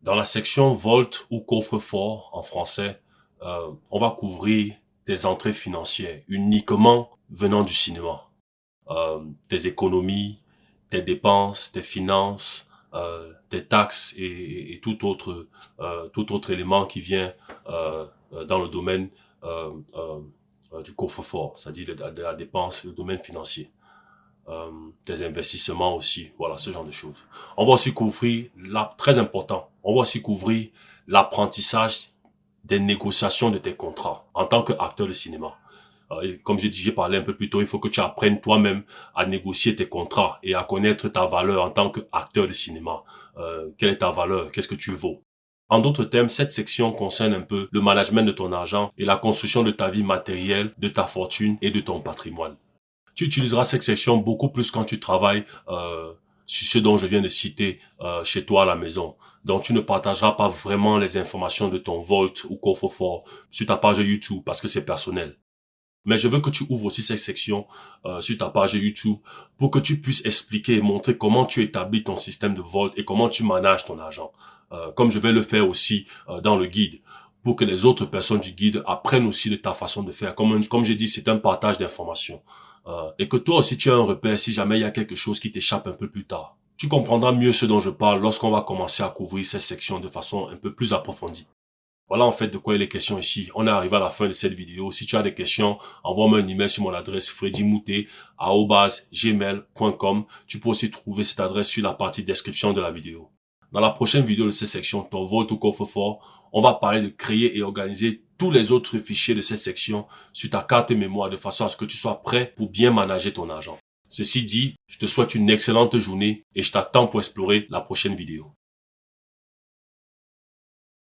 Dans la section Vault ou coffre-fort en français, on va couvrir tes entrées financières uniquement venant du cinéma. Tes économies, tes dépenses, tes finances, tes taxes et tout autre élément qui vient dans le domaine du coffre-fort, c'est-à-dire de la dépense, le domaine financier. Tes investissements aussi, voilà, ce genre de choses. On va aussi couvrir, très important, on va aussi couvrir l'apprentissage des négociations de tes contrats en tant qu'acteur de cinéma. Comme j'ai parlé un peu plus tôt, il faut que tu apprennes toi-même à négocier tes contrats et à connaître ta valeur en tant qu'acteur de cinéma. Quelle est ta valeur? Qu'est-ce que tu vaux? En d'autres termes, cette section concerne un peu le management de ton argent et la construction de ta vie matérielle, de ta fortune et de ton patrimoine. Tu utiliseras cette section beaucoup plus quand tu travailles sur ce dont je viens de citer chez toi à la maison. Donc, tu ne partageras pas vraiment les informations de ton Vault ou coffre-fort sur ta page YouTube parce que c'est personnel. Mais je veux que tu ouvres aussi cette section sur ta page YouTube pour que tu puisses expliquer et montrer comment tu établis ton système de Vault et comment tu manages ton argent. Comme je vais le faire aussi dans le guide, pour que les autres personnes du guide apprennent aussi de ta façon de faire. Comme j'ai dit, c'est un partage d'informations. Et que toi aussi tu as un repère si jamais il y a quelque chose qui t'échappe un peu plus tard. Tu comprendras mieux ce dont je parle lorsqu'on va commencer à couvrir cette section de façon un peu plus approfondie. Voilà en fait de quoi il est question ici. On est arrivé à la fin de cette vidéo. Si tu as des questions, envoie-moi un email sur mon adresse freddymoutet@gmail.com. Tu peux aussi trouver cette adresse sur la partie description de la vidéo. Dans la prochaine vidéo de cette section, ton Vault ou coffre-fort, on va parler de créer et organiser tous les autres fichiers de cette section sur ta carte mémoire de façon à ce que tu sois prêt pour bien manager ton argent. Ceci dit, je te souhaite une excellente journée et je t'attends pour explorer la prochaine vidéo.